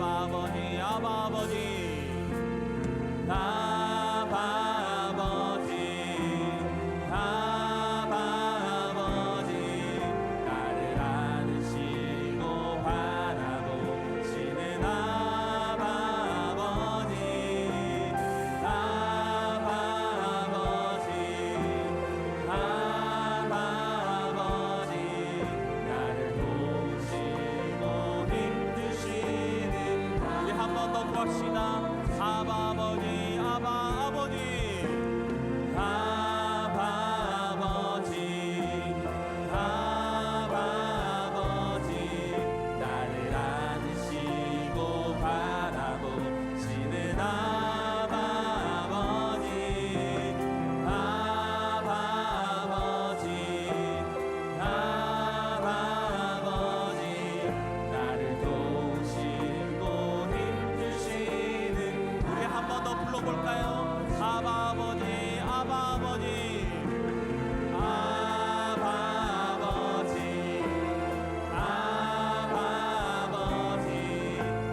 아버지 아버지 아버지 아버지 나를 안으시고 바라보시는 아버지 아버지 아버지 나를 도우시고 힘드시는 우리 한 번 더 구합시다. 아버지 아버지 아버지 아버지 나를 안으시고 바라보시는 아버지 아버지 아버지 나를 도우시고 힘드시는 우리 한 번 더 불러볼까요? 아버지 아버지 아버지 아버지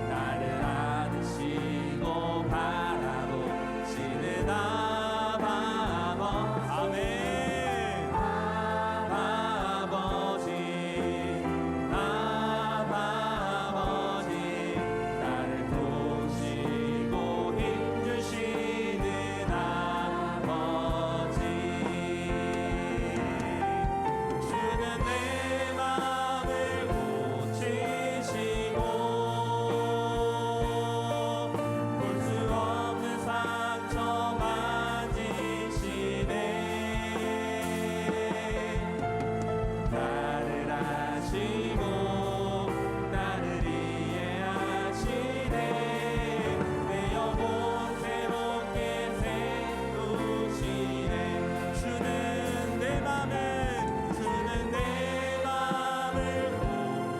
나를 안으시고 바라보시는 아멘 아버지 아버지 나를 도우시고 힘주시는 아버지 주는 내 마음을 고치시고 볼 수 없는 상처 만지시네 나를 아시고 나를 이해하시네 내 영혼 새롭게 세우시네 주는 내 맘을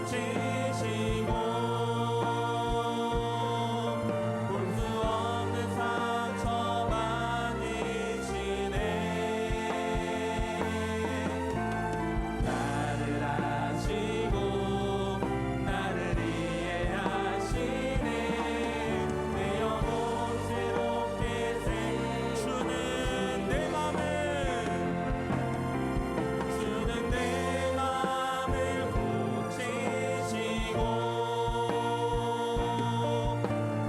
고치시고 볼 수 없는 상처 만지시네 나를 아시고 나를 이해하시네 내 영혼 새롭게 주는 내 맘을 고치시고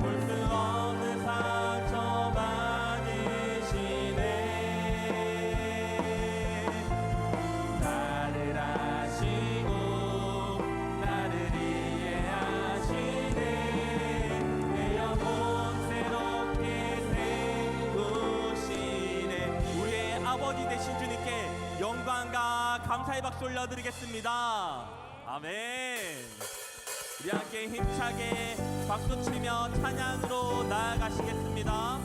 볼 수 없는 상처 만지시네 나를 아시고 나를 이해하시네 내 영혼 새롭게 세우시네 우리의 아버지 되신 주님께 영광과 감사의 박수 올려드리겠습니다. 아멘. 우리 함께 힘차게 박수치며 찬양으로 나아가시겠습니다.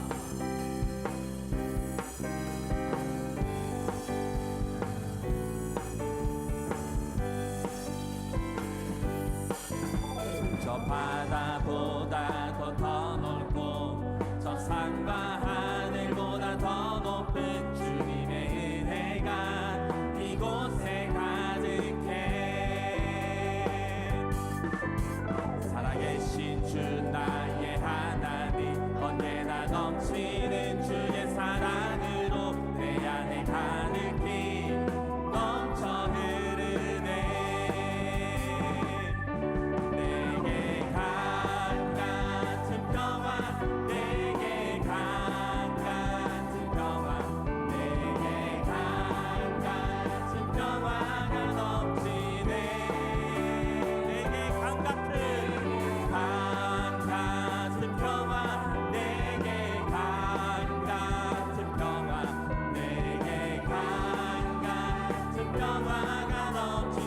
저 바다보다 더 넓고 저 산과 하늘보다 더 높은 주님의 은혜가 이곳에 가득해 살아계신 주 나의 하나님 언제나 넘치는 주의 사랑으로 내 안에 가득히 넘쳐 흐르네 내게 강 같은 평화 내게 강 같은 평화 내게 강 같은 평화가 넘치네 내게 강 같은 평화 내게 강 같은 평화 내게 강 같은 평화가 넘친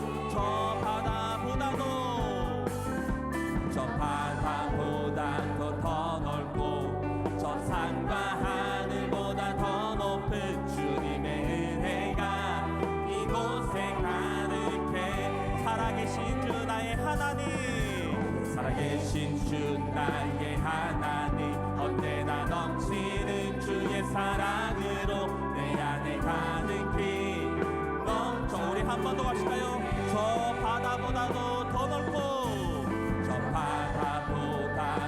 저 바다보다도 더 넓고 저 산과 하늘보다 더 높은 주님의 은혜가 이곳에 가득해 살아계신 주 나의 하나님 살아계신 주 나의 하나님 언제나 넘치는 주의 사랑으로 내 안에 가득히 넘쳐 우리 한 번 더 가실까요? 저 바다보다도 더 넓고 저 바다보다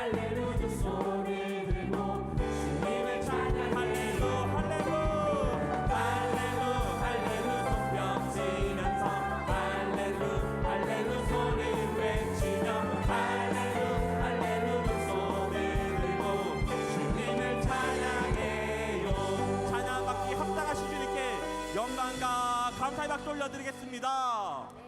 할렐루야 손을 들고 주님을 찬양 할렐루 할렐루 할렐루 할렐루 손뼉 치면서 할렐루 할렐루 손을 외치며 할렐루 할렐루 손을 들고 주님을 찬양해요. 찬양 받기 합당하신 주님께 영광과 감사의 박수 올려드리겠습니다.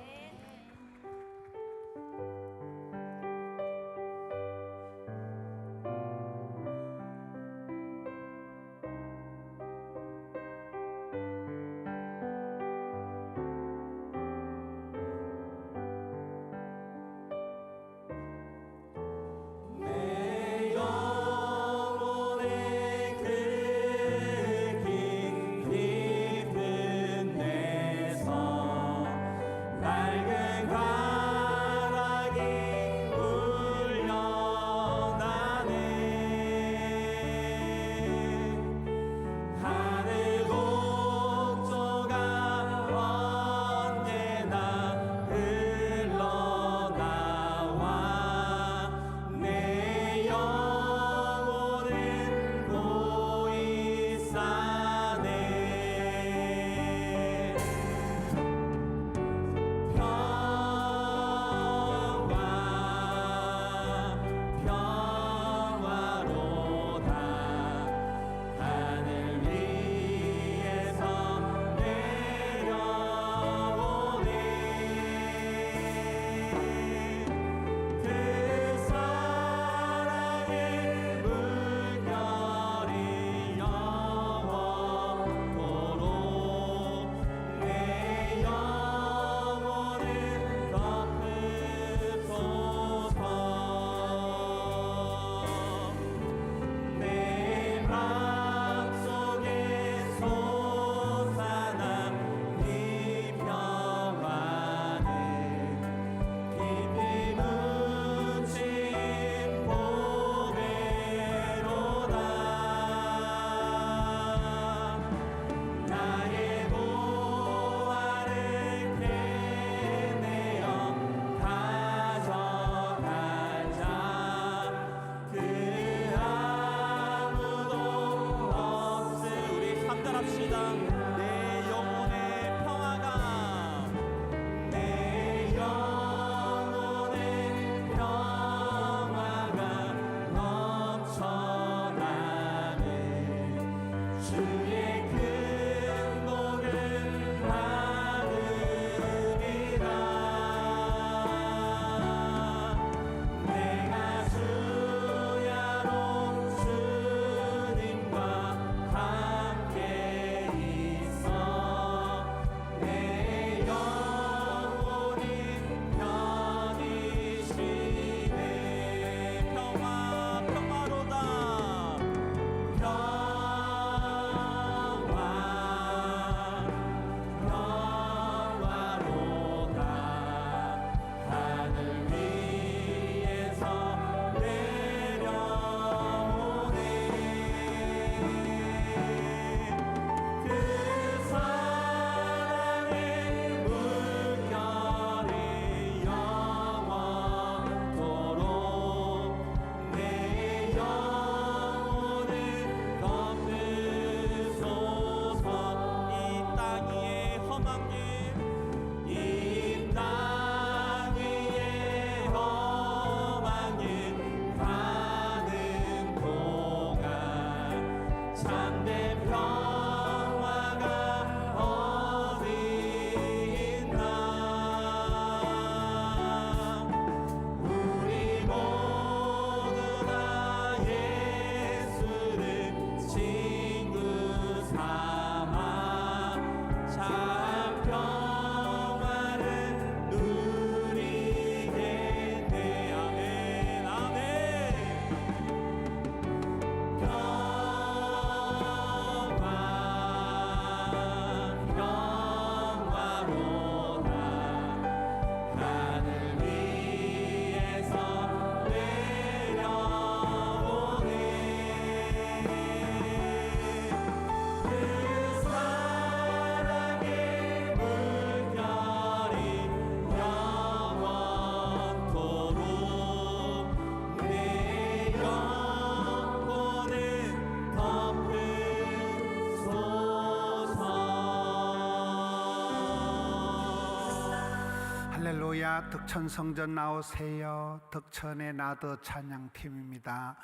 할렐루야. 덕천성전 나오세요. 덕천의 나더 찬양팀입니다.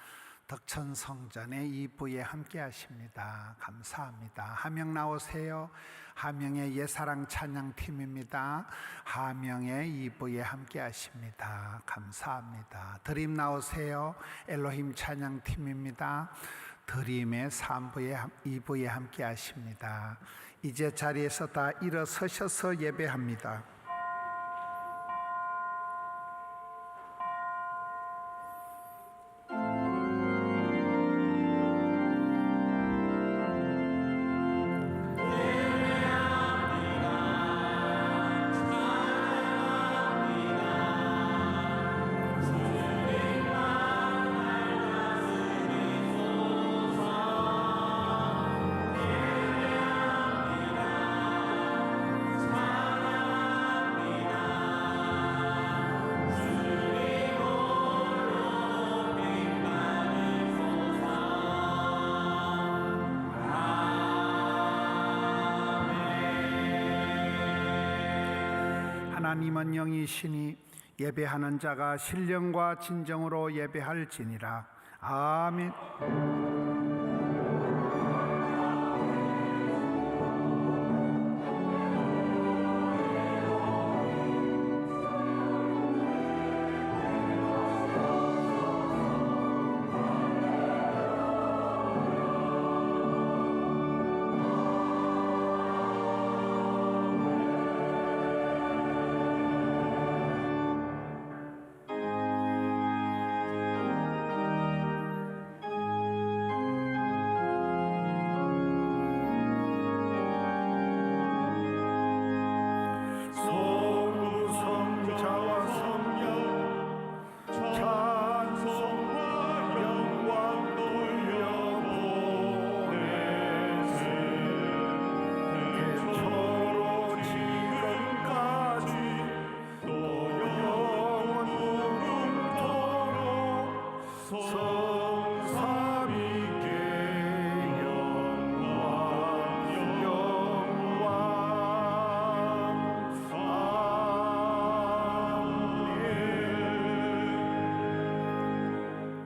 덕천성전의 2부에 함께 하십니다. 감사합니다. 하명 나오세요. 하명의 예사랑 찬양팀입니다. 하명의 2부에 함께 하십니다. 감사합니다. 드림 나오세요. 엘로힘 찬양팀입니다. 드림의 2부에 함께 하십니다. 이제 자리에서 다 일어서셔서 예배합니다. 하나님은 영이시니 예배하는 자가 신령과 진정으로 예배할지니라. 아멘.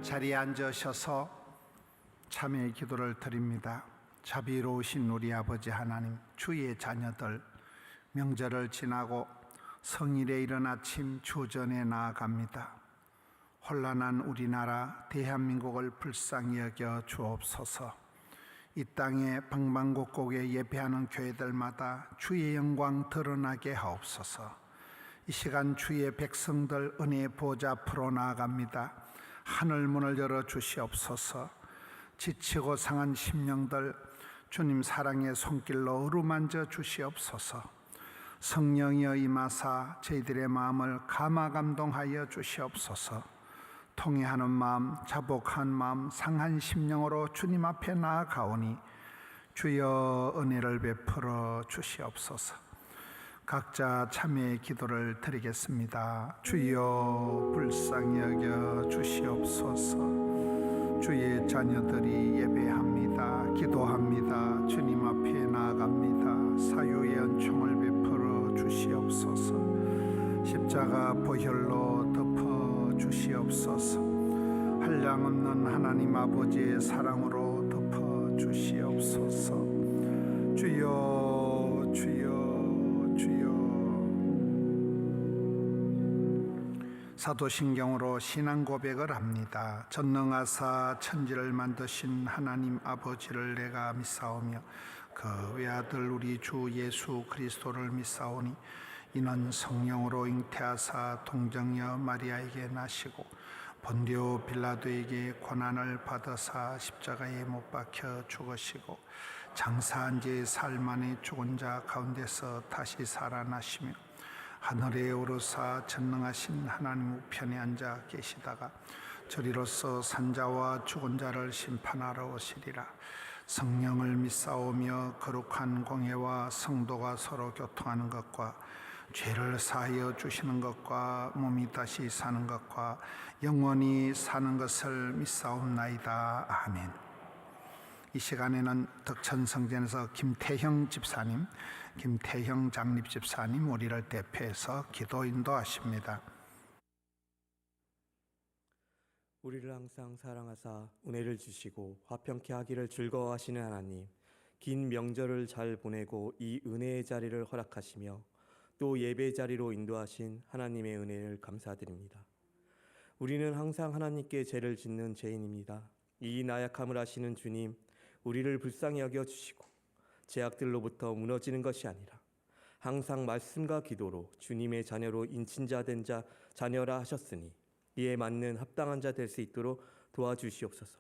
자리에 앉으셔서 참회의 기도를 드립니다. 자비로우신 우리 아버지 하나님, 주의 자녀들 명절을 지나고 성일에 이른 아침 주전에 나아갑니다. 혼란한 우리나라 대한민국을 불쌍히 여겨 주옵소서. 이 땅의 방방곡곡에 예배하는 교회들마다 주의 영광 드러나게 하옵소서. 이 시간 주의 백성들 은혜의 보좌 앞으로 나아갑니다. 하늘 문을 열어 주시옵소서. 지치고 상한 심령들 주님 사랑의 손길로 어루만져 주시옵소서. 성령이여 임하사 저희들의 마음을 감화감동하여 주시옵소서. 통회하는 마음, 자복한 마음, 상한 심령으로 주님 앞에 나아가오니 주여 은혜를 베풀어 주시옵소서. 각자 참회의 기도를 드리겠습니다. 주여 불쌍히 여겨 주시옵소서. 주의 자녀들이 예배합니다. 기도합니다. 주님 앞에 나아갑니다. 사유의 은총을 베풀어 주시옵소서. 십자가 보혈로 덮어 주시옵소서. 한량없는 하나님 아버지의 사랑으로 덮어 주시옵소서. 주여 주여 주여. 사도신경으로 신앙 고백을 합니다. 전능하사 천지를 만드신 하나님 아버지를 내가 믿사오며 그 외아들 우리 주 예수 그리스도를 믿사오니 이는 성령으로 잉태하사 동정녀 마리아에게 나시고 본디오 빌라도에게 고난을 받으사 십자가에 못 박혀 죽으시고 장사한 지 사흘 만에 죽은 자 가운데서 다시 살아나시며 하늘에 오르사 전능하신 하나님 우편에 앉아 계시다가 저리로서 산자와 죽은 자를 심판하러 오시리라. 성령을 믿사오며 거룩한 공예와 성도가 서로 교통하는 것과 죄를 사하여 주시는 것과 몸이 다시 사는 것과 영원히 사는 것을 믿사옵나이다. 아멘. 이 시간에는 덕천성전에서 김태형 집사님, 김태형 장립 집사님 우리를 대표해서 기도 인도하십니다. 우리를 항상 사랑하사 은혜를 주시고 화평케 하기를 즐거워하시는 하나님, 긴 명절을 잘 보내고 이 은혜의 자리를 허락하시며 또 예배 자리로 인도하신 하나님의 은혜를 감사드립니다. 우리는 항상 하나님께 죄를 짓는 죄인입니다. 이 나약함을 아시는 주님, 우리를 불쌍히 여겨주시고 죄악들로부터 무너지는 것이 아니라 항상 말씀과 기도로 주님의 자녀로 인친자된 자녀라 하셨으니 이에 맞는 합당한 자 될 수 있도록 도와주시옵소서.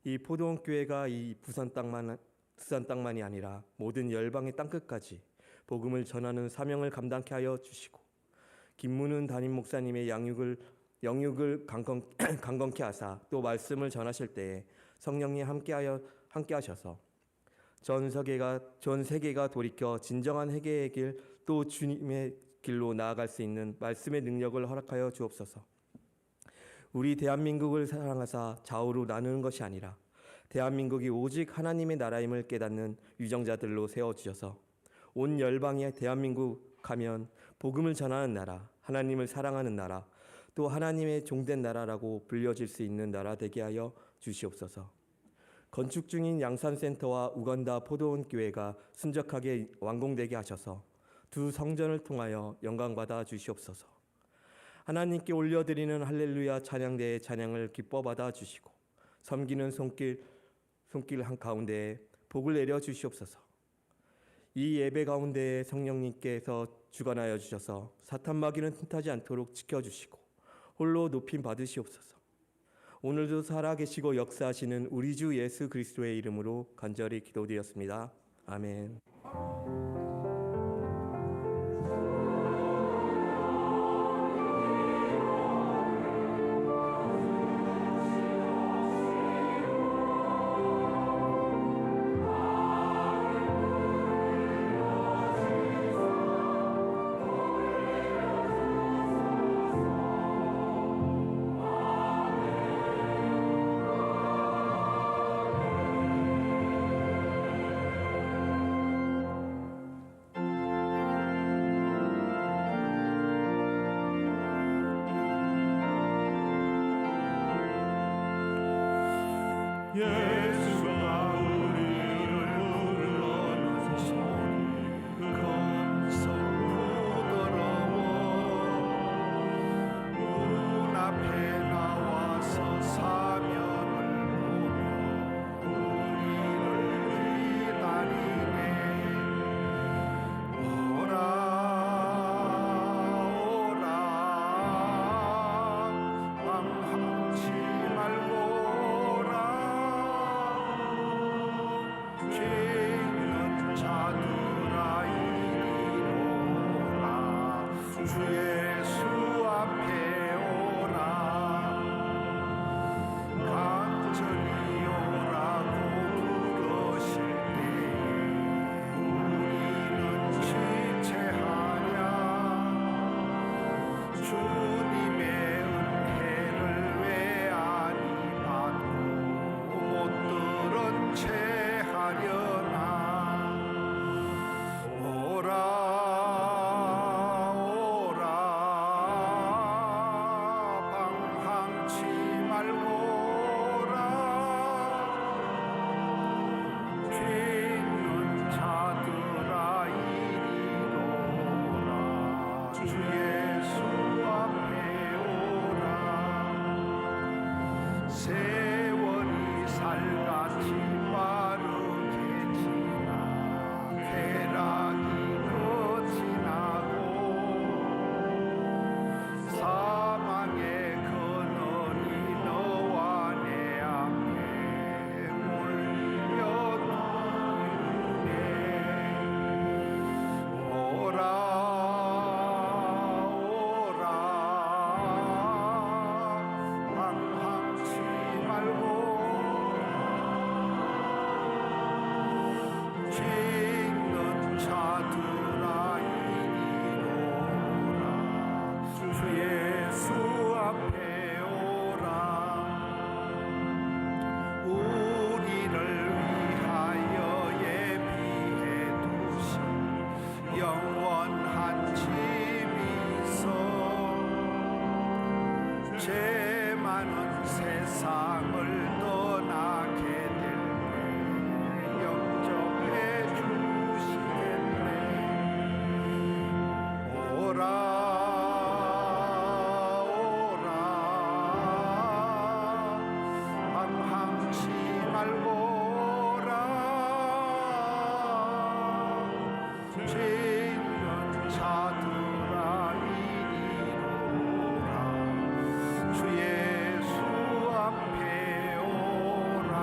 이 포도원 교회가 이 부산 땅만이 아니라 모든 열방의 땅끝까지 복음을 전하는 사명을 감당케 하여 주시고 김문훈 담임 목사님의 영육을 강건케 하사 또 말씀을 전하실 때에 성령님 함께 하셔서 전 세계가 돌이켜 진정한 회개의 길 또 주님의 길로 나아갈 수 있는 말씀의 능력을 허락하여 주옵소서. 우리 대한민국을 사랑하사 좌우로 나누는 것이 아니라 대한민국이 오직 하나님의 나라임을 깨닫는 유정자들로 세워주셔서 온 열방에 대한민국 하면 복음을 전하는 나라, 하나님을 사랑하는 나라, 또 하나님의 종된 나라라고 불려질 수 있는 나라 되게 하여 주시옵소서. 건축 중인 양산센터와 우간다 포도원 교회가 순적하게 완공되게 하셔서 두 성전을 통하여 영광받아 주시옵소서. 하나님께 올려드리는 할렐루야 찬양대의 찬양을 기뻐 받아 주시고 섬기는 손길 한가운데에 복을 내려 주시옵소서. 이 예배 가운데에 성령님께서 주관하여 주셔서 사탄 마귀는 틈타지 않도록 지켜주시고 홀로 높임 받으시옵소서. 오늘도 살아계시고 역사하시는 우리 주 예수 그리스도의 이름으로 간절히 기도드렸습니다. 아멘. 예수가 우리를 부르는 소리 금성 부드러워 문 앞에 나와서 사명을 보며 우리를 기다리네. 오라 방황치 말고 죄 자들아 이리로라. 주 예수 앞에 오라. 간절히 오라고 부르실 때에 우리는 지체하랴. 주님의 은혜를 왜 아니 받고 못 들은 채 하려나. 오라 방황치 말고 오라. 죄 있는 자들아 이리로라. 주 예수 앞에 오라. 세월이 살같이 빠르게 지나 쾌락이 거지나고 사망의 그늘이 너와 내 앞에 몰려드네. 오라 방황치 말고 세상을 떠나게 될 때 영접해 주시겠네. 오라 오라 방황치 말고 오라 죄 있는 자들아 이리로 오라 주 예수 앞에 오라.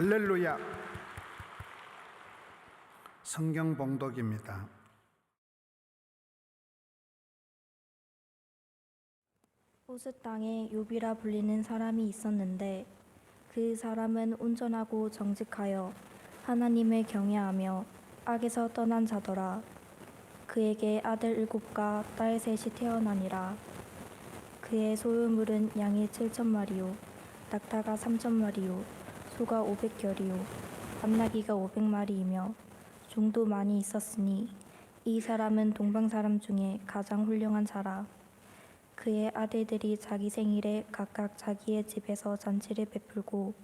할렐루야. 성경 봉독입니다. 우스 땅에 욥이라 불리는 사람이 있었는데 그 사람은 온전하고 정직하여 하나님을 경외하며 악에서 떠난 자더라. 그에게 아들 7과 딸 3이 태어나니라. 그의 소유물은 양이 7,000마리요 낙타가 3,000마리요 소가 500결이요 암나귀가 500마리이며 종도 많이 있었으니 이 사람은 동방 사람 중에 가장 훌륭한 자라. 그의 아들들이 자기 생일에 각각 자기의 집에서 잔치를 베풀고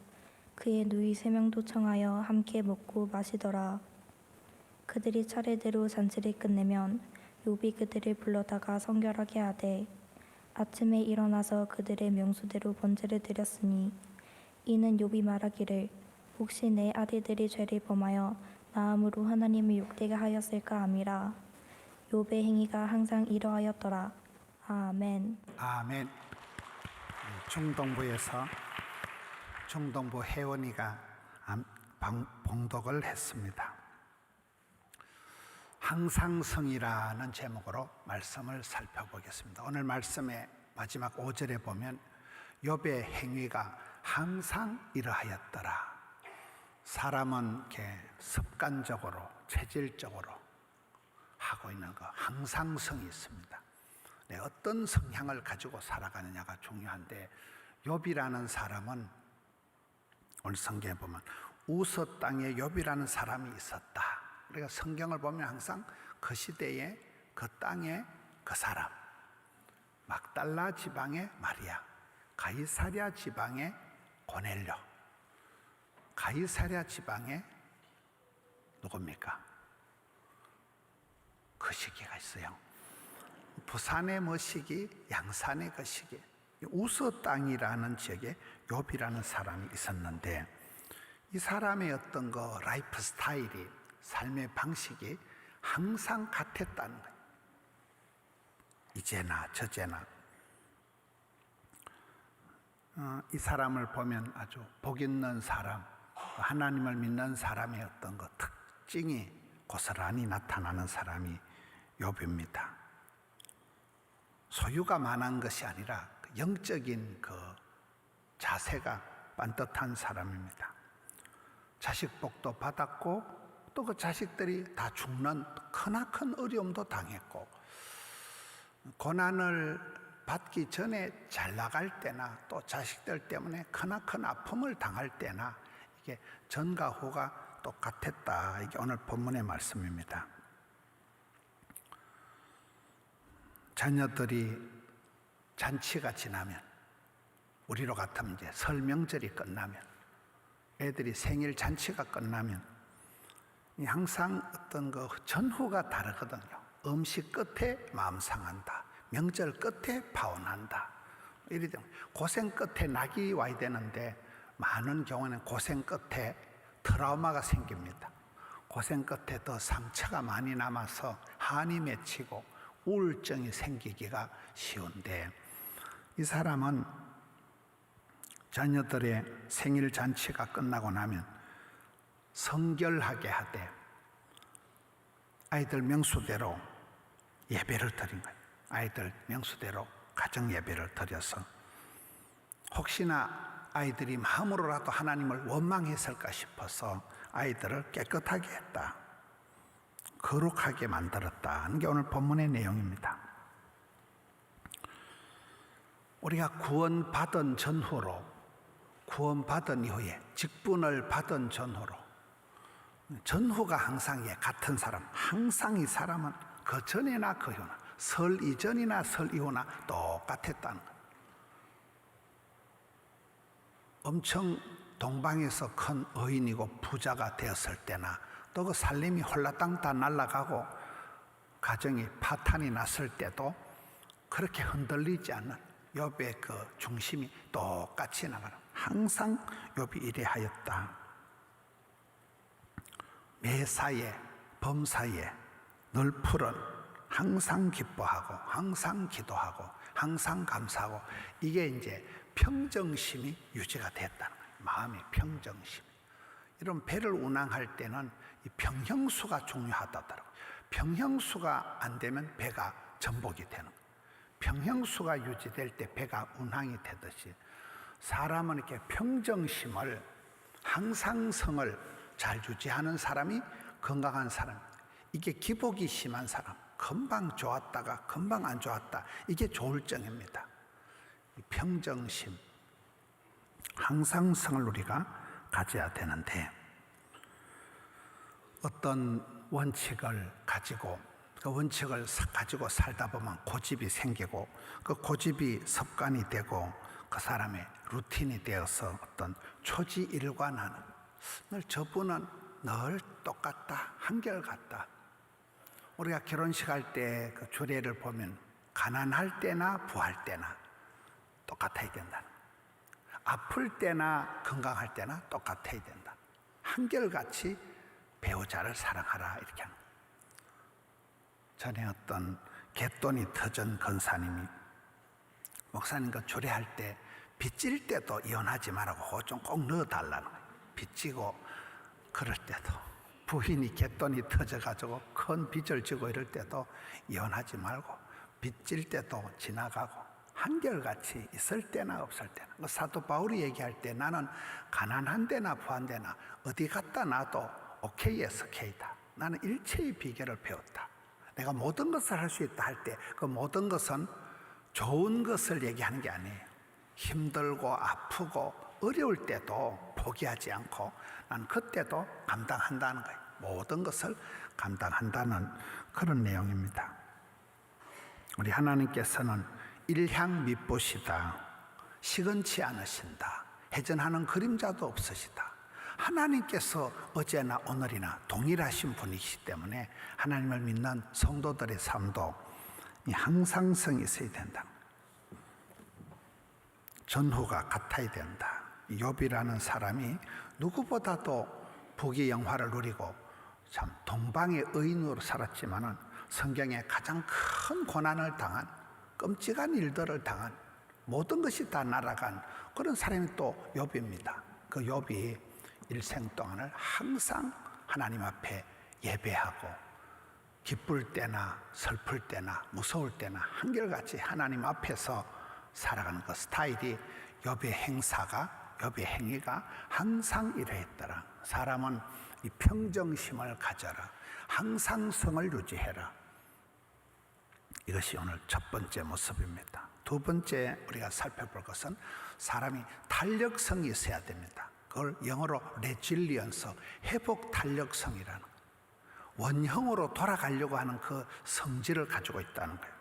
그의 누이 3명도 청하여 함께 먹고 마시더라. 그들이 차례대로 잔치를 끝내면 욥이 그들을 불러다가 성결하게 하되 아침에 일어나서 그들의 명수대로 번제를 드렸으니 이는 욥이 말하기를 혹시 내 아들들이 죄를 범하여 마음으로 하나님을 욕되게 하였을까 함이라. 욥의 행위가 항상 이러하였더라. 아멘. 아멘. 중동부에서 중동부 혜원이가 봉독을 했습니다. 항상성이라는 제목으로 말씀을 살펴보겠습니다. 오늘 말씀의 마지막 5절에 보면 욥의 행위가 항상 이러하였더라. 사람은 이렇게 습관적으로 체질적으로 하고 있는 거 항상성이 있습니다. 어떤 성향을 가지고 살아가느냐가 중요한데 욥이라는 사람은 오늘 성경에 보면 우스 땅에 욥이라는 사람이 있었다. 우리가 성경을 보면 항상 그 시대에 그 땅에 그 사람, 막달라 지방의 마리아, 가이사랴 지방의 고넬료, 가이사랴 지방의 누굽니까? 그 시기가 있어요. 부산의 뭐 시기, 양산의 그 시기, 우스 땅이라는 지역에 욥이라는 사람이 있었는데 이 사람의 어떤 그 라이프 스타일이, 삶의 방식이 항상 같았다는 거예요. 이제나 저제나. 이 사람을 보면 아주 복 있는 사람, 하나님을 믿는 사람의 어떤 그 특징이 고스란히 나타나는 사람이 욥입니다. 소유가 많은 것이 아니라 영적인 그 자세가 반듯한 사람입니다. 자식 복도 받았고 또 그 자식들이 다 죽는 크나큰 어려움도 당했고 고난을 받기 전에 잘 나갈 때나 또 자식들 때문에 크나큰 아픔을 당할 때나 이게 전과 후가 똑같았다. 이게 오늘 본문의 말씀입니다. 자녀들이 잔치가 지나면 우리로 같으면 이제 설 명절이 끝나면 애들이 생일 잔치가 끝나면 항상 어떤 그 전후가 다르거든요. 음식 끝에 마음 상한다. 명절 끝에 파혼한다. 이리 되면 고생 끝에 낙이 와야 되는데 많은 경우는 고생 끝에 트라우마가 생깁니다. 고생 끝에 더 상처가 많이 남아서 한이 맺히고 우울증이 생기기가 쉬운데 이 사람은 자녀들의 생일 잔치가 끝나고 나면 성결하게 하되 아이들 명수대로 예배를 드린 거예요. 아이들 명수대로 가정 예배를 드려서 혹시나 아이들이 마음으로라도 하나님을 원망했을까 싶어서 아이들을 깨끗하게 했다. 거룩하게 만들었다는 게 오늘 본문의 내용입니다. 우리가 구원받은 전후로, 구원받은 이후에, 직분을 받은 전후로 전후가 항상 같은 사람, 항상 이 사람은 그 전이나 그 후나, 설 이전이나 설 이후나 똑같았다는 거예요. 엄청 동방에서 큰 의인이고 부자가 되었을 때나 또 그 살림이 홀라당 다 날아가고 가정이 파탄이 났을 때도 그렇게 흔들리지 않는 욥의 그 중심이 똑같이 나가는, 항상 욥이 이래하였다. 매사에 범사에 늘 푸른, 항상 기뻐하고 항상 기도하고 항상 감사하고, 이게 이제 평정심이 유지가 됐다는 거예요. 마음의 평정심. 이런 배를 운항할 때는 이 평형수가 중요하다더라고요. 평형수가 안 되면 배가 전복이 되는 거예요. 평형수가 유지될 때 배가 운항이 되듯이 사람은 이렇게 평정심을, 항상성을 잘 유지하는 사람이 건강한 사람. 이게 기복이 심한 사람, 금방 좋았다가 금방 안 좋았다, 이게 조울증입니다. 평정심, 항상성을 우리가 가져야 되는데 어떤 원칙을 가지고 그 원칙을 가지고 살다 보면 고집이 생기고 그 고집이 습관이 되고 그 사람의 루틴이 되어서 어떤 초지일관하는, 늘 저분은 늘 똑같다, 한결같다. 우리가 결혼식 할 때 그 주례를 보면 가난할 때나 부할 때나 똑같아야 된다. 아플 때나 건강할 때나 똑같아야 된다. 한결같이 배우자를 사랑하라, 이렇게 하는 거예요. 전에 어떤 갯돈이 터진 권사님이 목사님 그 주례할 때 빚질 때도 이혼하지 말라고 좀 꼭 넣어달라는 거예요. 빚지고 그럴 때도 부인이 갯돈이 터져가지고 큰 빚을 지고 이럴 때도 이혼하지 말고 빚질 때도 지나가고 한결같이 있을 때나 없을 때나. 사도 바울이 얘기할 때 나는 가난한 데나 부한 데나 어디 갔다 놔도 오케이에서 K다. 나는 일체의 비결을 배웠다. 내가 모든 것을 할 수 있다 할 때 그 모든 것은 좋은 것을 얘기하는 게 아니에요. 힘들고 아프고 어려울 때도 포기하지 않고 난 그때도 감당한다는 거예요. 모든 것을 감당한다는 그런 내용입니다. 우리 하나님께서는 일향 밉보시다. 시건치 않으신다. 해전하는 그림자도 없으시다. 하나님께서 어제나 오늘이나 동일하신 분이시기 때문에 하나님을 믿는 성도들의 삶도 항상성이 있어야 된다. 전후가 같아야 된다. 욥이라는 사람이 누구보다도 부귀 영화를 누리고 참 동방의 의인으로 살았지만은 성경에 가장 큰 고난을 당한, 끔찍한 일들을 당한, 모든 것이 다 날아간 그런 사람이 또 욥입니다. 그 욥이 일생 동안을 항상 하나님 앞에 예배하고 기쁠 때나 슬플 때나 무서울 때나 한결같이 하나님 앞에서 살아가는 그 스타일이 욥의 행위가 항상 이러했더라. 사람은 이 평정심을 가져라. 항상성을 유지해라. 이것이 오늘 첫 번째 모습입니다. 두 번째 우리가 살펴볼 것은 사람이 탄력성이 있어야 됩니다. 그걸 영어로 레질리언스, 회복 탄력성이라는 거예요. 원형으로 돌아가려고 하는 그 성질을 가지고 있다는 거예요.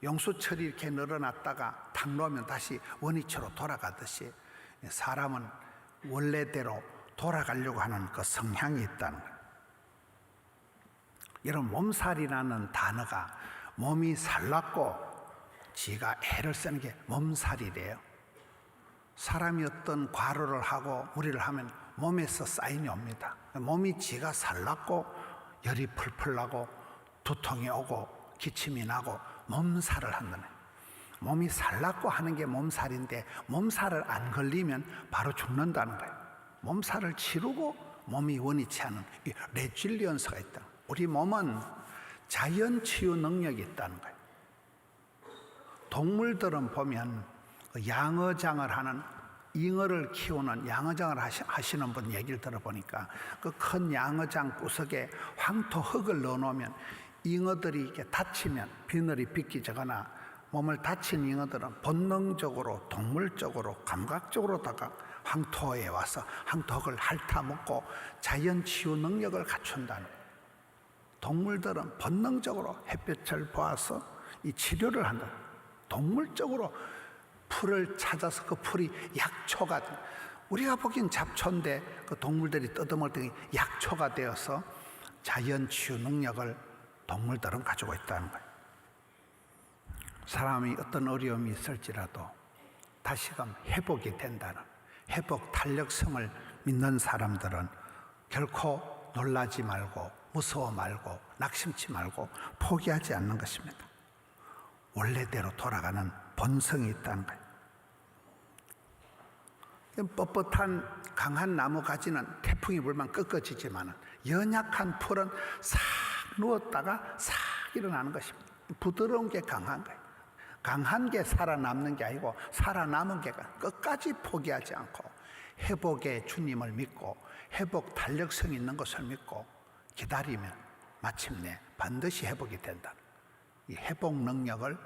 용수철이 이렇게 늘어났다가 탁 놓으면 다시 원위치로 돌아가듯이 사람은 원래대로 돌아가려고 하는 그 성향이 있다는 거예요. 여러분, 몸살이라는 단어가 몸이 살랐고 지가 애를 쓰는 게 몸살이래요. 사람이 어떤 과로를 하고 무리를 하면 몸에서 사인이 옵니다. 몸이 지가 살랐고 열이 풀풀 나고 두통이 오고 기침이 나고 몸살을 한다네. 몸이 살랐고 하는 게 몸살인데 몸살을 안 걸리면 바로 죽는다는 거예요. 몸살을 치르고 몸이 원위치 하는 이 레질리언스가 있다. 우리 몸은 자연 치유 능력이 있다는 거예요. 동물들은 보면 양어장을 하는, 잉어를 키우는 양어장을 하시는 분 얘기를 들어보니까 그 큰 양어장 구석에 황토 흙을 넣어놓으면 잉어들이 이렇게 다치면 비늘이 비끼거나 몸을 다친 잉어들은 본능적으로 동물적으로 감각적으로다가 황토에 와서 황토흙을 핥아먹고 자연 치유 능력을 갖춘다는 거예요. 동물들은 본능적으로 햇볕을 보아서 이 치료를 한다. 동물적으로 풀을 찾아서 그 풀이 약초가, 우리가 보기엔 잡초인데 그 동물들이 뜯어먹을 때 약초가 되어서 자연 치유 능력을 동물들은 가지고 있다는 거예요. 사람이 어떤 어려움이 있을지라도 다시금 회복이 된다는, 회복 탄력성을 믿는 사람들은 결코 놀라지 말고 무서워 말고 낙심치 말고 포기하지 않는 것입니다. 원래대로 돌아가는 본성이 있다는 거예요. 뻣뻣한 강한 나무 가지는 태풍이 불면 꺾어지지만 연약한 풀은 싹 누웠다가 싹 일어나는 것입니다. 부드러운 게 강한 거예요. 강한 게 살아남는 게 아니고 살아남은 게 끝까지 포기하지 않고 회복의 주님을 믿고 회복 탄력성 있는 것을 믿고 기다리면 마침내 반드시 회복이 된다. 이 회복 능력을,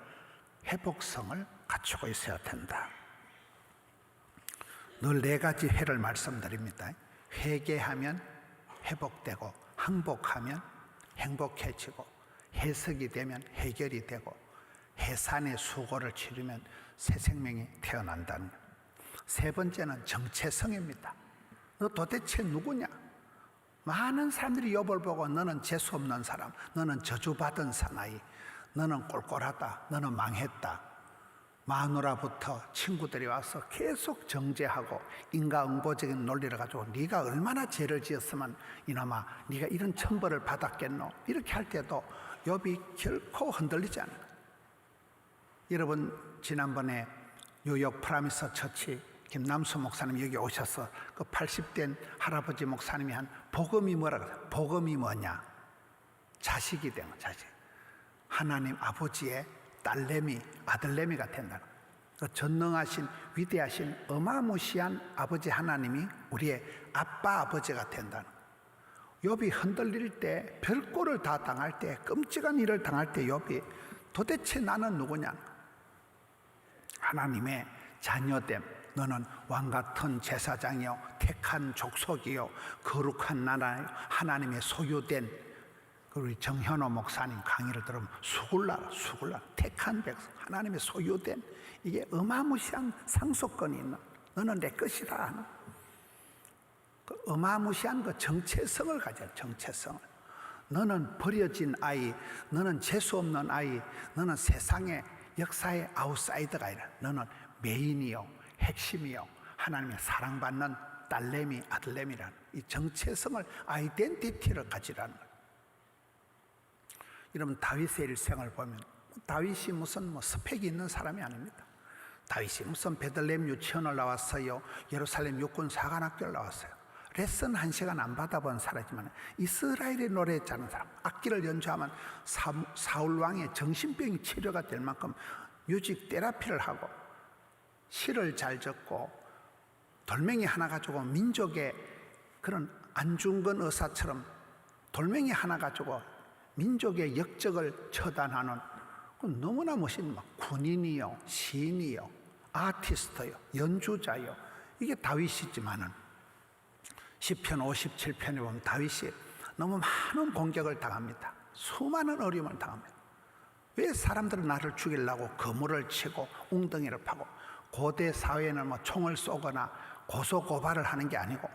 회복성을 갖추고 있어야 된다. 늘 4가지 회를 말씀드립니다. 회개하면 회복되고, 항복하면 행복해지고, 해석이 되면 해결이 되고, 해산의 수고를 치르면 새 생명이 태어난다는 거예요. 3번째는 정체성입니다. 너 도대체 누구냐? 많은 사람들이 욥을 보고 너는 재수 없는 사람, 너는 저주받은 사나이, 너는 꼴꼴하다, 너는 망했다. 마누라부터 친구들이 와서 계속 정죄하고 인과응보적인 논리를 가지고 네가 얼마나 죄를 지었으면 이놈아 네가 이런 천벌을 받았겠노, 이렇게 할 때도 욥이 결코 흔들리지 않아요. 여러분, 지난번에 뉴욕 프라미스 처치 김남수 목사님 여기 오셔서 그 80된 할아버지 목사님이 한 복음이 뭐라 그래요? 복음이 뭐냐? 자식이 되는 자식. 하나님 아버지의 딸내미, 아들내미가 된다는 거예요. 그 전능하신 위대하신 어마무시한 아버지 하나님이 우리의 아빠 아버지가 된다는 거예요. 욥이 흔들릴 때, 별꼴을 다 당할 때, 끔찍한 일을 당할 때 욥이 도대체 나는 누구냐? 하나님의 자녀됨. 너는 왕같은 제사장이요 택한 족속이요 거룩한 나라요 하나님의 소유된. 우리 정현호 목사님 강의를 들으면 수굴라라 택한 백성 하나님의 소유된 이게 어마무시한 상속권이 있는 너는 내 것이다 하는 그 어마무시한 그 정체성을 가져야 정체성을. 너는 버려진 아이, 너는 재수없는 아이, 너는 세상의 역사의 아웃사이더가 아니라 너는 메인이요 핵심이요 하나님의 사랑받는 딸내미 아들내미라는 이 정체성을 아이덴티티를 가지라는 거예요. 여러분 다윗의 일생을 보면 다윗이 무슨 스펙이 있는 사람이 아닙니다. 다윗이 무슨 베들레헴 유치원을 나왔어요, 예루살렘 육군 사관학교를 나왔어요. 레슨 1시간 안 받아본 사람이지만 이스라엘의 노래 잘하는 사람, 악기를 연주하면 사울 왕의 정신병이 치료가 될 만큼 뮤직 테라피를 하고 시를 잘 적고 돌멩이 하나 가지고 민족의 그런 안중근 의사처럼 돌멩이 하나 가지고 민족의 역적을 처단하는 너무나 멋있는 군인이요 시인이요 아티스트요 연주자요 이게 다윗이지만은 시편 57편에 보면 다윗이 너무 많은 공격을 당합니다. 수많은 어려움을 당합니다. 왜 사람들은 나를 죽이려고 거물을 치고 웅덩이를 파고 고대 사회는 뭐 총을 쏘거나 고소고발을 하는 게 아니고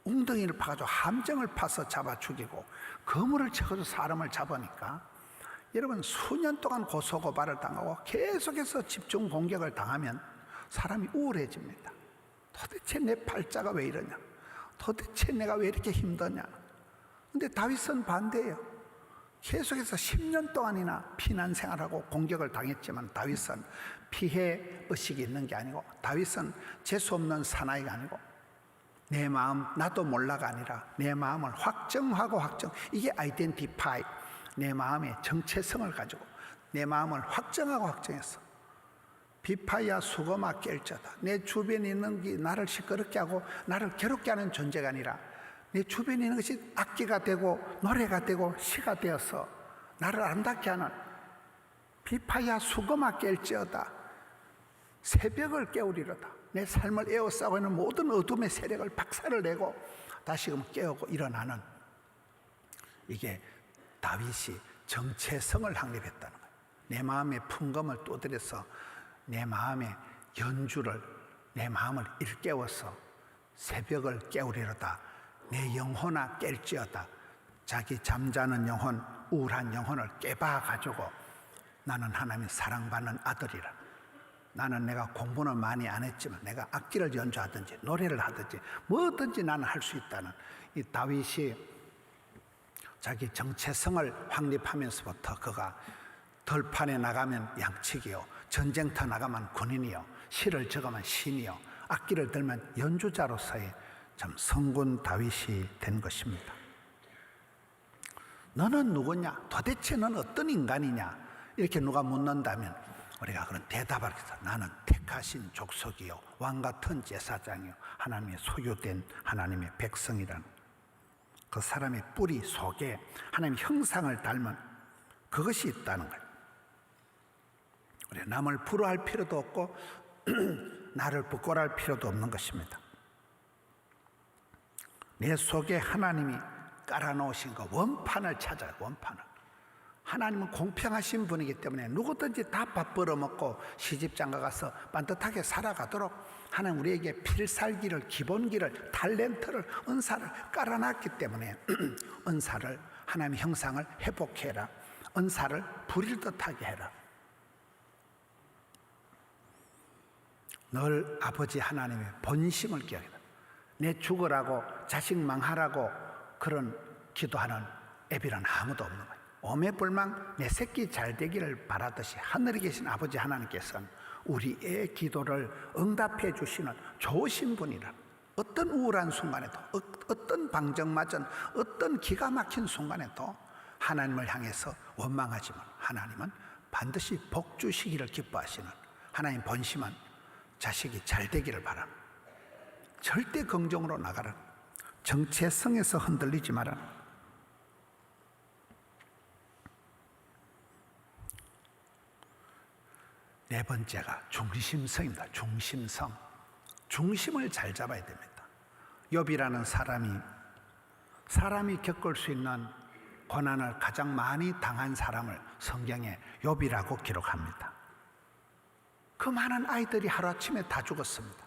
웅덩이를 파가지고 함정을 파서 잡아 죽이고 거물을 쳐서 사람을 잡으니까 여러분 수년 동안 고소고발을 당하고 계속해서 집중 공격을 당하면 사람이 우울해집니다. 도대체 내 팔자가 왜 이러냐? 도대체 내가 왜 이렇게 힘드냐? 근데 다윗은 반대예요. 계속해서 10년 동안이나 피난 생활하고 공격을 당했지만 다윗은 피해 의식이 있는 게 아니고 다윗은 재수없는 사나이가 아니고 내 마음 나도 몰라가 아니라 내 마음을 확정하고 이게 아이덴티파이 내 마음의 정체성을 가지고 내 마음을 확정하고 확정했어. 비파야 수거마 깰자다. 내 주변에 있는 게 나를 시끄럽게 하고 나를 괴롭게 하는 존재가 아니라 내 주변에 있는 것이 악기가 되고 노래가 되고 시가 되어서 나를 아름답게 하는 비파야 수거마 깰지어다. 새벽을 깨우리로다. 내 삶을 에워싸고 있는 모든 어둠의 세력을 박살을 내고 다시금 깨우고 일어나는 이게 다윗이 정체성을 확립했다는 거예요. 내 마음의 풍금을 두드려서 내 마음의 연주를 내 마음을 일깨워서 새벽을 깨우리로다. 내 영혼아 깰지어다. 자기 잠자는 영혼, 우울한 영혼을 깨봐가지고 나는 하나님의 사랑받는 아들이라. 나는 내가 공부는 많이 안 했지만 내가 악기를 연주하든지 노래를 하든지 뭐든지 나는 할 수 있다는 이 다윗이 자기 정체성을 확립하면서부터 그가 들판에 나가면 양치기요, 전쟁터 나가면 군인이요, 시를 적으면 시인이요, 악기를 들면 연주자로서의 참 성군 다윗이 된 것입니다. 너는 누구냐? 도대체 너는 어떤 인간이냐? 이렇게 누가 묻는다면 우리가 그런 대답을 해서 나는 택하신 족속이요 왕같은 제사장이요 하나님의 소유된 하나님의 백성이라는 그 사람의 뿌리 속에 하나님의 형상을 닮은 그것이 있다는 거예요. 우리 남을 부러워할 필요도 없고 나를 부끄러워할 필요도 없는 것입니다. 내 속에 하나님이 깔아놓으신 그 원판을 찾아요. 원판을. 하나님은 공평하신 분이기 때문에 누구든지 다 밥 벌어먹고 시집장가 가서 반듯하게 살아가도록 하나님 우리에게 필살기를, 기본기를, 탤런트를, 은사를 깔아놨기 때문에 은사를, 하나님의 형상을 회복해라. 은사를 부릴 듯하게 해라. 늘 아버지 하나님의 본심을 기억해라. 내 죽으라고 자식 망하라고 그런 기도하는 애비는 아무도 없는 거예요. 오매불망 내 새끼 잘 되기를 바라듯이 하늘에 계신 아버지 하나님께서는 우리의 기도를 응답해 주시는 좋으신 분이라. 어떤 우울한 순간에도, 어떤 방정맞은, 어떤 기가 막힌 순간에도 하나님을 향해서 원망하지만 하나님은 반드시 복 주시기를 기뻐하시는, 하나님 본심은 자식이 잘 되기를 바라는, 절대 긍정으로 나가라. 정체성에서 흔들리지 마라. 네 번째가 중심성입니다. 중심성. 중심을 잘 잡아야 됩니다. 욥이라는 사람이 겪을 수 있는 고난을 가장 많이 당한 사람을 성경에 욥이라고 기록합니다. 그 많은 아이들이 하루아침에 다 죽었습니다.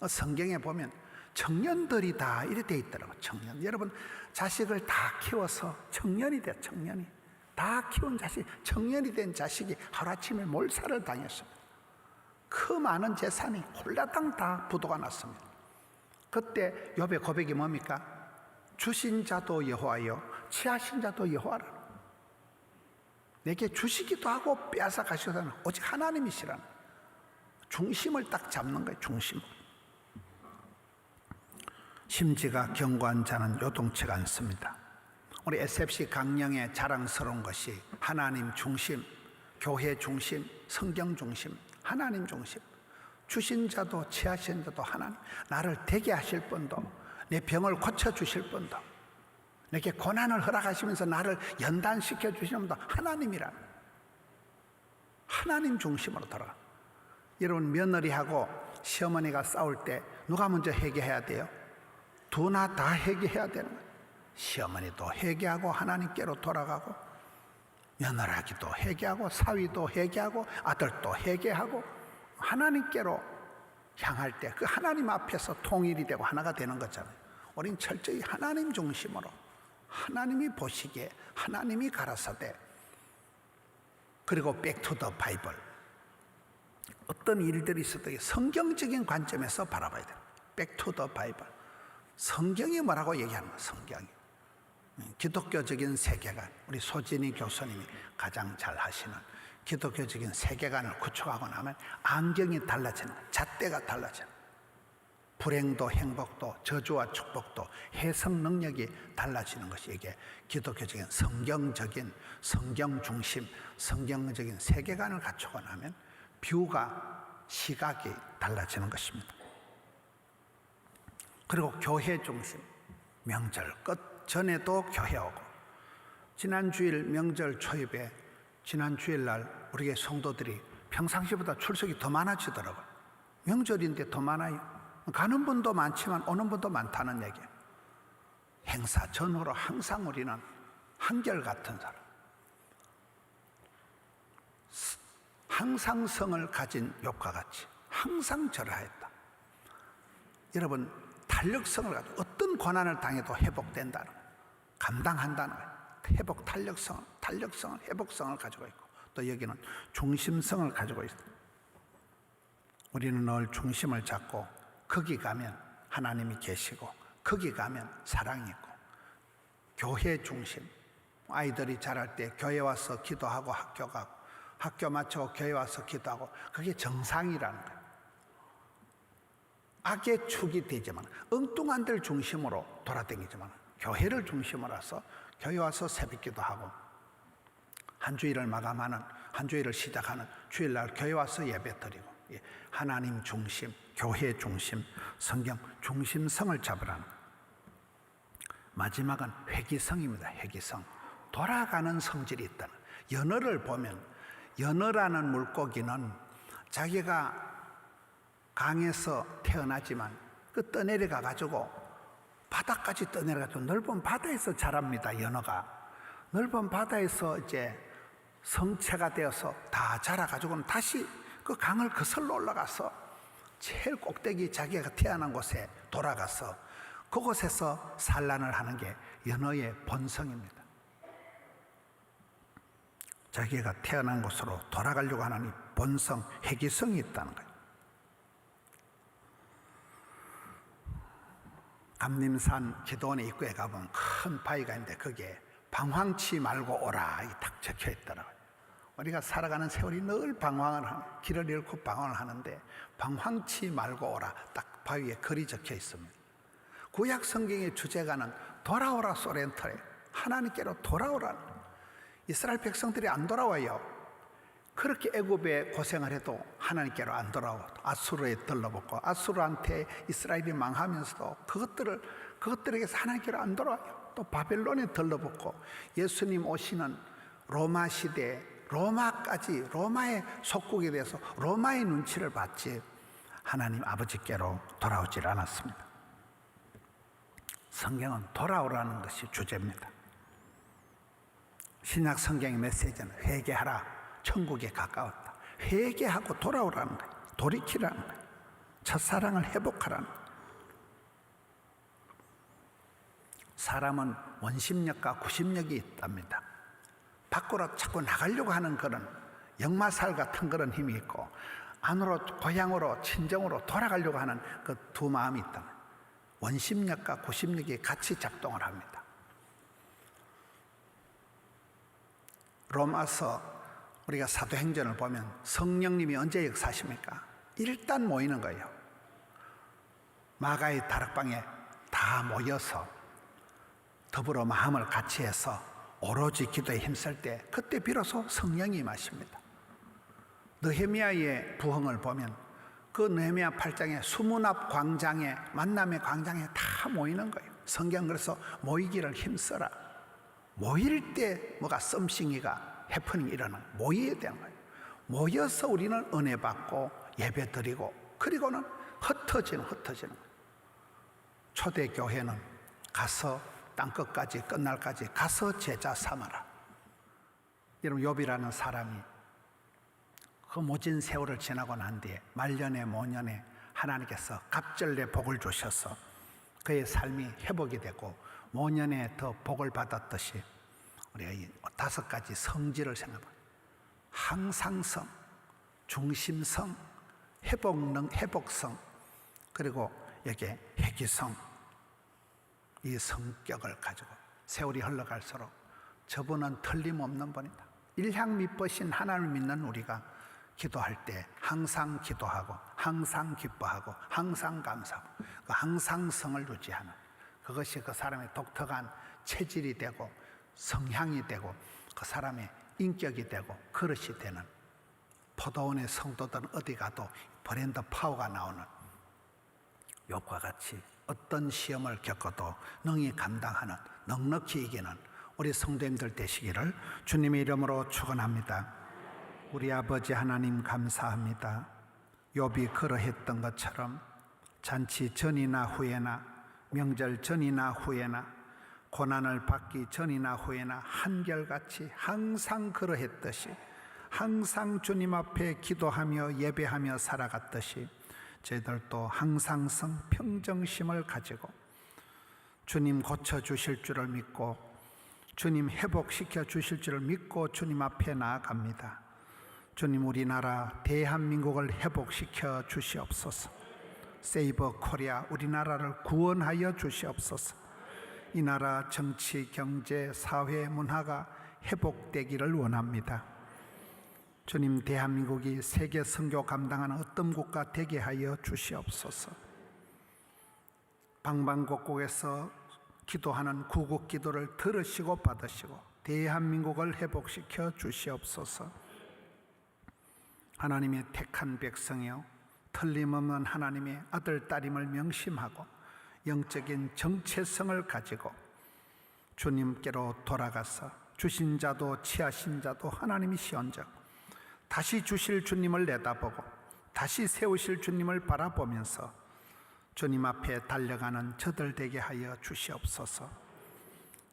성경에 보면 청년들이 다 이렇게 돼 있더라고요. 청년. 여러분, 자식을 다 키워서 청년이 돼요. 청년이. 다 키운 자식, 청년이 된 자식이 하루아침에 몰살을 당했습니다. 그 많은 재산이 홀라당 다 부도가 났습니다. 그때 욥의 고백이 뭡니까? 주신 자도 여호와여, 취하신 자도 여호와라. 내게 주시기도 하고 빼앗아 가시는 오직 하나님이시라는 중심을 딱 잡는 거예요. 중심. 심지가 견고한 자는 요동치가 않습니다. 우리 SFC 강령의 자랑스러운 것이 하나님 중심, 교회 중심, 성경 중심, 하나님 중심. 주신 자도 취하신 자도 하나님. 나를 되게 하실 분도, 내 병을 고쳐주실 분도, 내게 고난을 허락하시면서 나를 연단시켜 주시는 분도 하나님이라. 하나님 중심으로 돌아가. 여러분, 며느리하고 시어머니가 싸울 때 누가 먼저 회개해야 돼요? 두나 다 회개해야 되는 거예요. 시어머니도 회개하고 하나님께로 돌아가고, 며느라기도 회개하고, 사위도 회개하고, 아들도 회개하고, 하나님께로 향할 때 그 하나님 앞에서 통일이 되고 하나가 되는 거잖아요. 우린 철저히 하나님 중심으로, 하나님이 보시기에 하나님이 가라사대, 그리고 백투더 바이블. 어떤 일들이 있어도 성경적인 관점에서 바라봐야 돼요. 백투더 바이블. 성경이 뭐라고 얘기하는 거예요. 성경이. 기독교적인 세계관, 우리 소진희 교수님이 가장 잘 하시는 기독교적인 세계관을 구축하고 나면 안경이 달라지는 거예요. 잣대가 달라지는 거예요. 불행도 행복도 저주와 축복도 해석 능력이 달라지는 것이 이게 기독교적인 성경적인 성경 중심 성경적인 세계관을 갖추고 나면 뷰가 시각이 달라지는 것입니다. 그리고 교회 중심, 명절 끝 전에도 교회 오고, 지난 주일 명절 초입에 지난 주일날 우리 성도들이 평상시보다 출석이 더 많아지더라고요. 명절인데 더 많아요. 가는 분도 많지만 오는 분도 많다는 얘기예요. 행사 전후로 항상 우리는 한결같은 사람, 항상성을 가진 욥과 같이 항상 절하였다. 여러분, 탄력성을 가지고 어떤 고난을 당해도 회복된다는 거예요. 감당한다는 거예요. 회복, 탄력성을, 회복성을 가지고 있고, 또 여기는 중심성을 가지고 있어요. 우리는 늘 중심을 잡고 거기 가면 하나님이 계시고, 거기 가면 사랑이 있고, 교회 중심. 아이들이 자랄 때 교회 와서 기도하고 학교 가고, 학교 마치고 교회 와서 기도하고, 그게 정상이라는 거예요. 악의 축이 되지만, 엉뚱한 데를 중심으로 돌아다니지만, 교회를 중심으로 해서 교회 와서 새벽 기도하고, 한 주일을 마감하는, 한 주일을 시작하는 주일날 교회 와서 예배 드리고, 하나님 중심, 교회 중심, 성경 중심성을 잡으라는 거예요. 마지막은 회기성입니다. 회기성. 돌아가는 성질이 있다는 거예요. 연어를 보면, 연어라는 물고기는 자기가 강에서 태어나지만 그 떠내려가 가지고 바다까지 떠내려가지고 넓은 바다에서 자랍니다. 연어가 넓은 바다에서 이제 성체가 되어서 다 자라가지고는 다시 그 강을 거슬러 올라가서 제일 꼭대기 자기가 태어난 곳에 돌아가서 그곳에서 산란을 하는 게 연어의 본성입니다. 자기가 태어난 곳으로 돌아가려고 하는 이 본성, 회기성이 있다는 거예요. 감림산 기도원의 입구에 가보면 큰 바위가 있는데 거기에 방황치 말고 오라 딱 적혀 있더라고요. 우리가 살아가는 세월이 늘 방황을 하는, 길을 잃고 방황을 하는데 방황치 말고 오라, 딱 바위에 글이 적혀 있습니다. 구약 성경의 주제가는 돌아오라 소렌토래, 하나님께로 돌아오라는. 이스라엘 백성들이 안 돌아와요. 그렇게 애굽에 고생을 해도 하나님께로 안 돌아오고 아수르에 들러붙고 아수르한테 이스라엘이 망하면서도 그것들에게서 하나님께로 안 돌아와요. 또 바벨론에 들러붙고 예수님 오시는 로마 시대에 로마까지, 로마의 속국에 대해서 로마의 눈치를 받지 하나님 아버지께로 돌아오질 않았습니다. 성경은 돌아오라는 것이 주제입니다. 신약 성경의 메시지는 회개하라, 천국에 가까웠다. 회개하고 돌아오라는 거예요. 돌이키라는 거예요. 첫사랑을 회복하라는 거예요. 사람은 원심력과 구심력이 있답니다. 밖으로 자꾸 나가려고 하는 그런 역마살 같은 그런 힘이 있고, 안으로 고향으로 친정으로 돌아가려고 하는 그 두 마음이 있다. 원심력과 구심력이 같이 작동을 합니다. 로마서 우리가 사도행전을 보면 성령님이 언제 역사하십니까? 일단 모이는 거예요. 마가의 다락방에 다 모여서 더불어 마음을 같이 해서 오로지 기도에 힘쓸 때, 그때 비로소 성령이 임하십니다. 느헤미야의 부흥을 보면 그 느헤미야 8장에 수문 앞 광장에, 만남의 광장에 다 모이는 거예요. 성경 그래서 모이기를 힘써라. 모일 때 뭐가 썸씽이가 해프닝 일어나는, 모여야 되는 거예요. 모여서 우리는 은혜 받고 예배 드리고, 그리고는 흩어지는 거예요. 초대교회는 가서 땅끝까지 끝날까지 가서 제자 삼아라. 여러분, 욥이라는 사람이 그 모진 세월을 지나고 난 뒤에 말년에 모년에 하나님께서 갑절내 복을 주셔서 그의 삶이 회복이 되고 모년에 더 복을 받았듯이 우리가 이 5가지 성질을 생각합니다. 항상성, 중심성, 회복성, 그리고 여기에 회귀성, 이 성격을 가지고 세월이 흘러갈수록 저분은 틀림없는 분이다. 일향미쁘신 하나님을 믿는 우리가 기도할 때 항상 기도하고 항상 기뻐하고 항상 감사하고 그 항상성을 유지하는, 그것이 그 사람의 독특한 체질이 되고 성향이 되고 그 사람의 인격이 되고 그릇이 되는, 포도원의 성도들은 어디 가도 브랜드 파워가 나오는 욥과 같이 어떤 시험을 겪어도 능히 감당하는, 넉넉히 이기는 우리 성도님들 되시기를 주님의 이름으로 축원합니다. 우리 아버지 하나님 감사합니다. 욥이 그러했던 것처럼 잔치 전이나 후에나, 명절 전이나 후에나, 고난을 받기 전이나 후에나 한결같이 항상 그러했듯이, 항상 주님 앞에 기도하며 예배하며 살아갔듯이 저희들도 항상성, 평정심을 가지고 주님 고쳐주실 줄을 믿고 주님 회복시켜 주실 줄을 믿고 주님 앞에 나아갑니다. 주님, 우리나라 대한민국을 회복시켜 주시옵소서. 세이버 코리아, 우리나라를 구원하여 주시옵소서. 이 나라 정치, 경제, 사회, 문화가 회복되기를 원합니다. 주님, 대한민국이 세계 선교 감당하는 어떤 국가 되게 하여 주시옵소서. 방방곡곡에서 기도하는 구국 기도를 들으시고 받으시고 대한민국을 회복시켜 주시옵소서. 하나님의 택한 백성이요, 틀림없는 하나님의 아들, 딸임을 명심하고 영적인 정체성을 가지고 주님께로 돌아가서 주신 자도 취하신 자도 하나님이시온즉 다시 주실 주님을 내다보고 다시 세우실 주님을 바라보면서 주님 앞에 달려가는 저들 되게 하여 주시옵소서.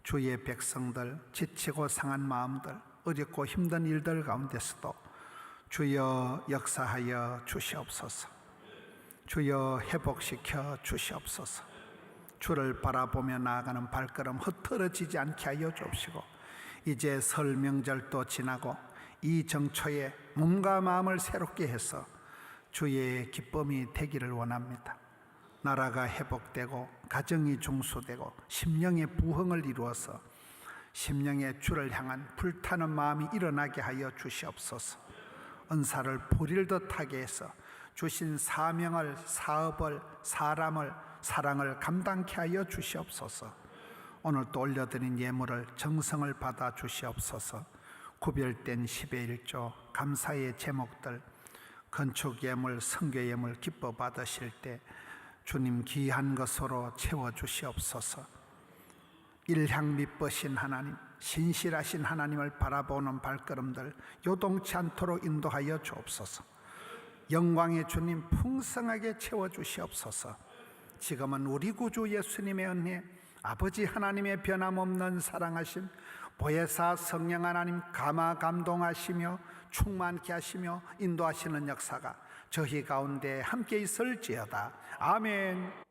주의 백성들, 지치고 상한 마음들, 어렵고 힘든 일들 가운데서도 주여 역사하여 주시옵소서. 주여 회복시켜 주시옵소서. 주를 바라보며 나아가는 발걸음 흐트러지지 않게 하여 주옵시고, 이제 설 명절도 지나고 이 정초에 몸과 마음을 새롭게 해서 주의 기쁨이 되기를 원합니다. 나라가 회복되고 가정이 중수되고 심령의 부흥을 이루어서 심령의 주를 향한 불타는 마음이 일어나게 하여 주시옵소서. 은사를 불일 듯하게 해서 주신 사명을, 사업을, 사람을, 사랑을 감당케 하여 주시옵소서. 오늘 또 올려드린 예물을 정성을 받아 주시옵소서. 구별된 10의 1조 감사의 제목들, 건축 예물, 선교 예물 기뻐 받으실 때 주님 귀한 것으로 채워 주시옵소서. 일향 미쁘신 하나님, 신실하신 하나님을 바라보는 발걸음들 요동치 않도록 인도하여 주옵소서. 영광의 주님 풍성하게 채워 주시옵소서. 지금은 우리 구주 예수님의 은혜, 아버지 하나님의 변함없는 사랑하심, 보혜사 성령 하나님 감화 감동하시며 충만케 하시며 인도하시는 역사가 저희 가운데 함께 있을지어다. 아멘.